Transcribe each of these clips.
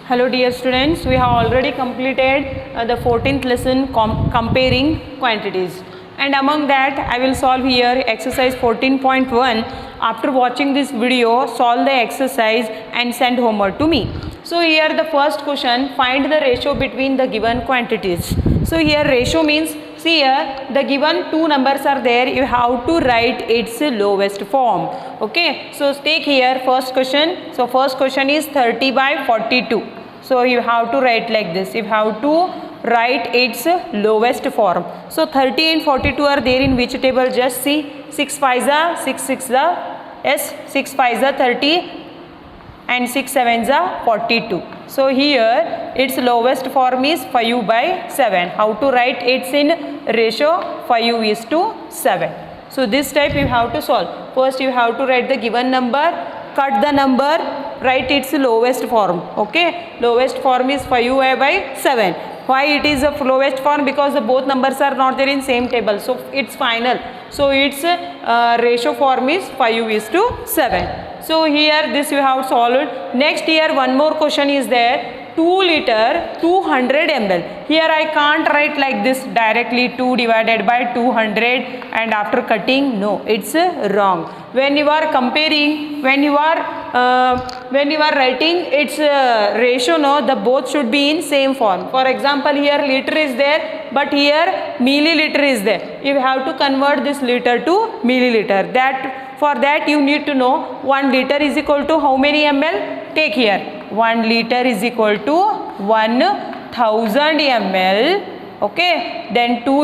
Hello dear students, we have already completed the 14th lesson comparing quantities, and among that I will solve here exercise 14.1. After watching this video, solve the exercise and send homework to me. So here the first question, find the ratio between the given quantities. So here ratio means, see here the given two numbers are there, you have to write its lowest form. Okay, so take here first question. So first question is 30 by 42. So you have to write like this, you have to write its lowest form. So 30 and 42 are there in which table? Just see, 6 5s are 6 6s are, yes, 6 5s are 30 and 6 7s are 42. So here its lowest form is 5 by 7. How to write its in ratio? 5 is to 7. So this type you have to solve. First you have to write the given number, cut the number, write its lowest form. Okay, lowest form is 5 by 7. Why it is the lowest form? Because the both numbers are not there in same table, so it's final. So its ratio form is 5 is to 7. So here this you have solved. Next here one more question is there, 2 liter 200 ml. Here I can't write like this directly, 2 divided by 200 and after cutting. No, it's wrong. When you are comparing, when you are writing its ratio, no, the both should be in same form. For example, here liter is there, but here milliliter is there. You have to convert this liter to milliliter. For that you need to know 1 liter is equal to how many ml? Take here 1 liter is equal to 1000 ml. Okay, then 2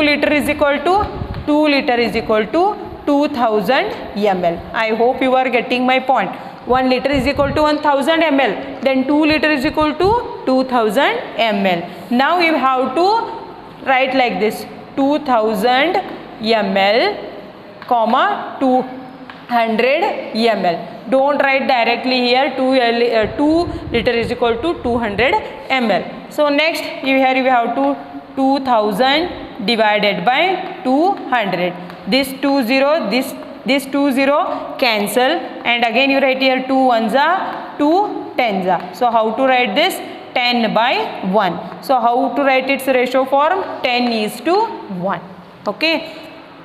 liter is equal to 2000 ml. I hope you are getting my point. 1 liter is equal to 1000 ml, then 2 liter is equal to 2000 ml. Now you have to write like this, 2000 ml comma 200 ml. Don't write directly here 2 liter is equal to 200 ml. So next here you have to 2000 divided by 200. This 20 cancel, and again you write here 2 ones are 2 tens are. So how to write this? 10 by 1. So how to write its ratio form? 10 is to 1. Okay.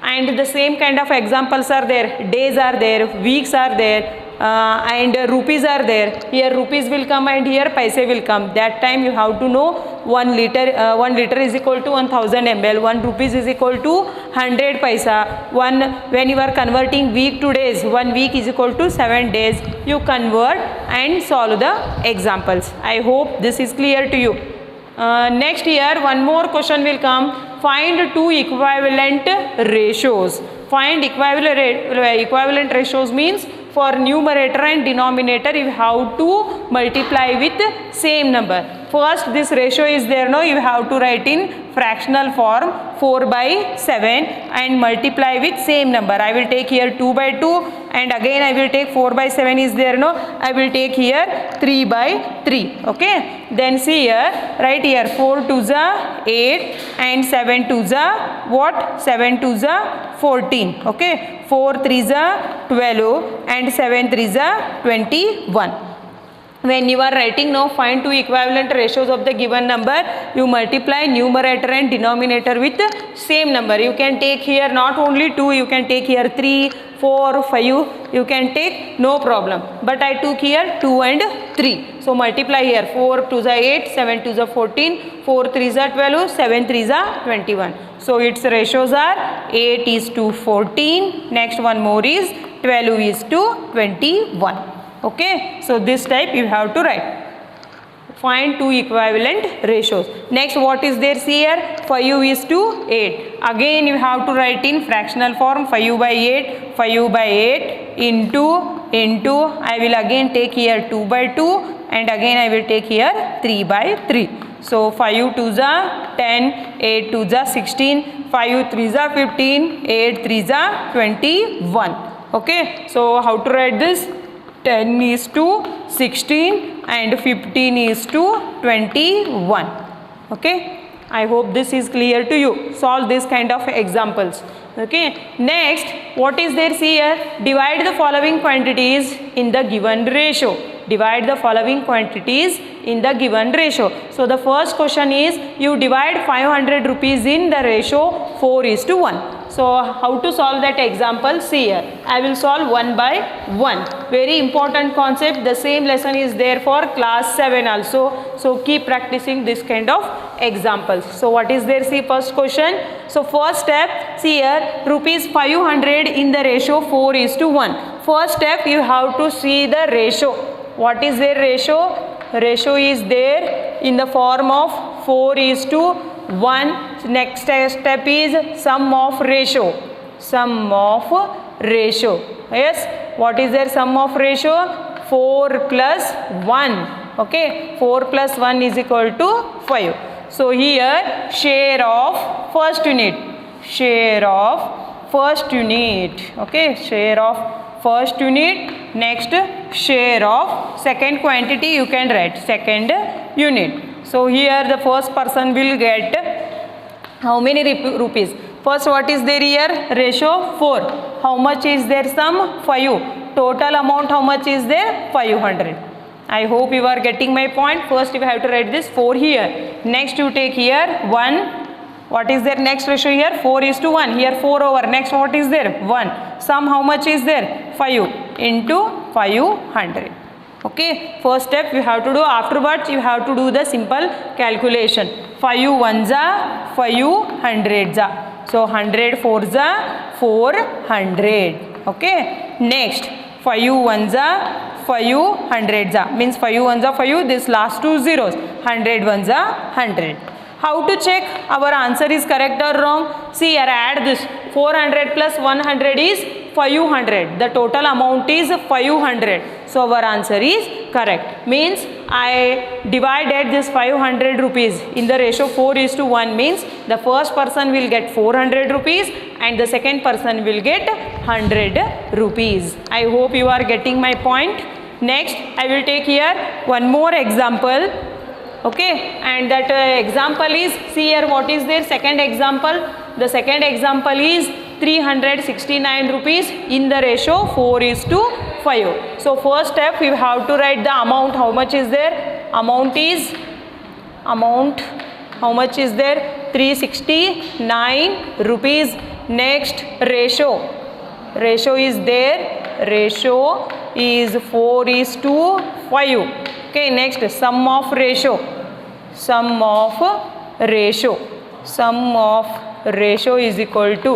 And the same kind of examples are there, days are there, weeks are there, and rupees are there. Here rupees will come and here paise will come. That time you have to know 1 liter is equal to 1000 ml, 1 rupees is equal to 100 paisa. When you are converting week to days, 1 week is equal to 7 days. You convert and solve the examples. I hope this is clear to you. Next here one more question will come. Find two equivalent ratios. Find equivalent ratios means for numerator and denominator you have to multiply with same number. First this ratio is there, no, you have to write in fractional form 4 by 7 and multiply with same number. I will take here 2 by 2 and again I will take 4 by 7 is there, no, I will take here 3 by 3. Okay, then see here, write here 4 2s are 8 and 7 2s are what? 7 2s are 14. Okay, 4 3s are 12 and 7 3s are 21. When you are writing now, find two equivalent ratios of the given number, you multiply numerator and denominator with same number. You can take here not only 2, you can take here 3, 4, 5, you can take, no problem. But I took here 2 and 3. So multiply here 4 2s are 8, 7 2s are 14, 4 3s are 12, 7 3s are 21. So its ratios are 8 is to 14, next one more is 12 is to 21. Okay, so this type you have to write. Find two equivalent ratios. Next what is there? See here 5 is to 8. Again you have to write in fractional form 5 by 8 into I will again take here 2 by 2 and again I will take here 3 by 3. So 5 2s are 10, 8 2s are 16, 5 3s are 15, 8 3s are 21. Okay, so how to write this? 10 is to 16 and 15 is to 21. Okay, I hope this is clear to you. Solve this kind of examples. Okay, next what is there? See here, divide the following quantities in the given ratio. Divide the following quantities in the given ratio. So the first question is, you divide 500 rupees in the ratio 4:1. So how to solve that example? See here, I will solve one by one. Very important concept. The same lesson is there for class 7 also. So keep practicing this kind of examples. So what is there? See first question. So first step, see here, rupees 500 in the ratio 4:1. First step, you have to see the ratio. What is their ratio? Ratio is there in the form of 4:1. Next step is sum of ratio. Sum of ratio. Yes, what is their sum of ratio? 4 plus 1. Okay, 4 plus 1 is equal to 5. So here, share of first unit. Share of first unit. Okay, share of first unit. Next, share of second quantity, you can write second unit. So here the first person will get how many rupees? First, what is there here? Ratio 4. How much is there? Sum 5. Total amount how much is there? 500. I hope you are getting my point. First you have to write this 4 here. Next you take here 1. What is their next ratio here? 4:1. Here 4 over. Next what is there? 1. Sum how much is there? 5 into 500. Okay. First step you have to do. Afterwards you have to do the simple calculation. 5 ones are 5 hundreds are. So 100 fours are 400. Okay. Next 5 ones are 5 hundreds are. Means 5 ones are 5. This last two zeros. 100 ones are 100. How to check our answer is correct or wrong? See here, add this 400 plus 100 is 500. The total amount is 500. So our answer is correct. Means I divided this 500 rupees in the ratio 4:1. Means the first person will get 400 rupees and the second person will get 100 rupees. I hope you are getting my point. Next, I will take here one more example. Okay, and that example is, see here what is their second example. The second example is 369 rupees in the ratio 4:5. So first step you have to write the amount. How much is there? Amount how much is there? 369 rupees. Next, ratio is there. Ratio is 4:5. Okay, next sum of ratio. Sum of ratio is equal to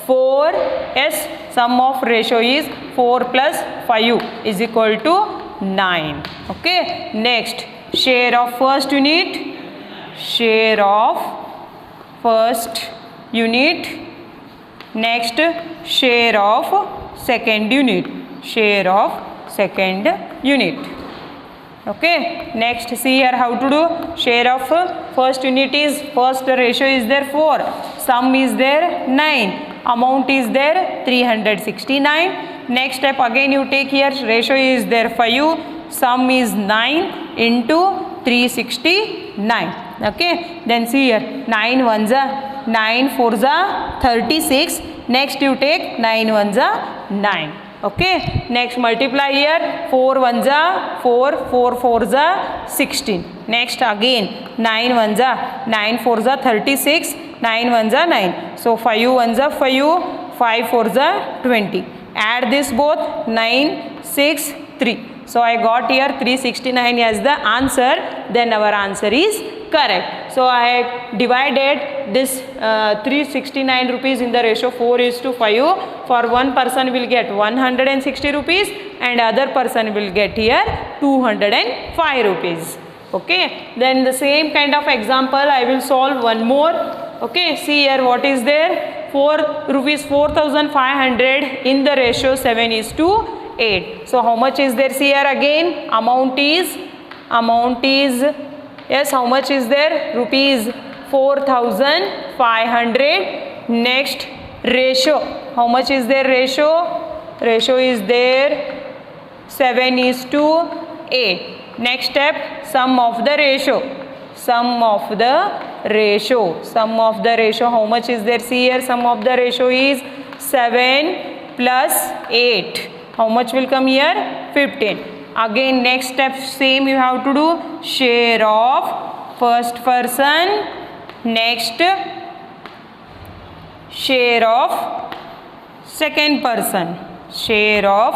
4. Yes, sum of ratio is 4 plus 5 is equal to 9. Okay, next share of first unit. Share of first unit. Next, share of second unit. Share of second unit. Okay, next see here how to do. Share of first unit is, first ratio is there 4, sum is there 9, amount is there 369. Next step again you take here, ratio is there 5, sum is 9 into 369. Okay, then see here 9 ones are 9 fours are 36. Next you take 9 ones are 9. Okay, next multiply here, 4 ones are 4, 4 fours are 16. Next again 9 ones are 9 fours are 36, 9 ones are 9. So 5 ones are 5, 5 fours are 20. Add this both, 9, 6, 3. So I got here 369 as the answer. Then our answer is correct. So I divided this 369 rupees in the ratio 4:5. For one person will get 160 rupees and other person will get here 205 rupees. Okay, then the same kind of example I will solve one more. Okay, see here what is there. 4,500 in the ratio 7:8. So how much is there? See here again, amount is yes, how much is there? Rupees 4,500. Next, ratio, how much is there? Ratio is there 7:8. Next step, sum of the ratio. Sum of the ratio, how much is there? See here, sum of the ratio is 7 plus 8. How much will come here? 15. Again next step same you have to do, share of first person, next share of second person, share of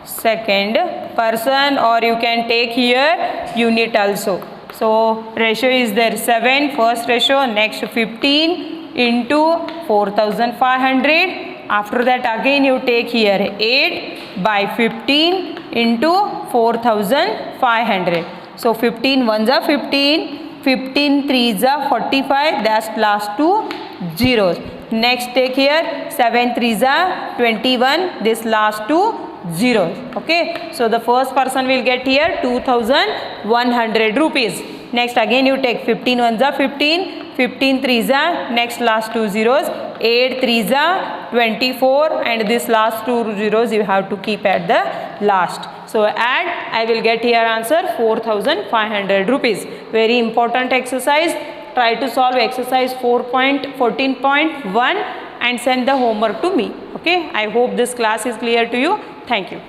second person, or you can take here unit also. So ratio is there 7 first ratio, next 15 into 4500. After that again you take here 8 by 15 into 4500. So 15 ones are 15, 15 threes are 45, that's last two zeros. Next take here 7 threes are 21, this last two zeros. Okay, so the first person will get here 2100 rupees. Next again you take 15 ones are 15, 15 threes are, next last two zeros, 8 threes are 24, and this last two zeros you have to keep at the last. So add, I will get here answer 4500 rupees. Very important exercise. Try to solve exercise 4.14.1 and send the homework to me. Okay, I hope this class is clear to you. Thank you.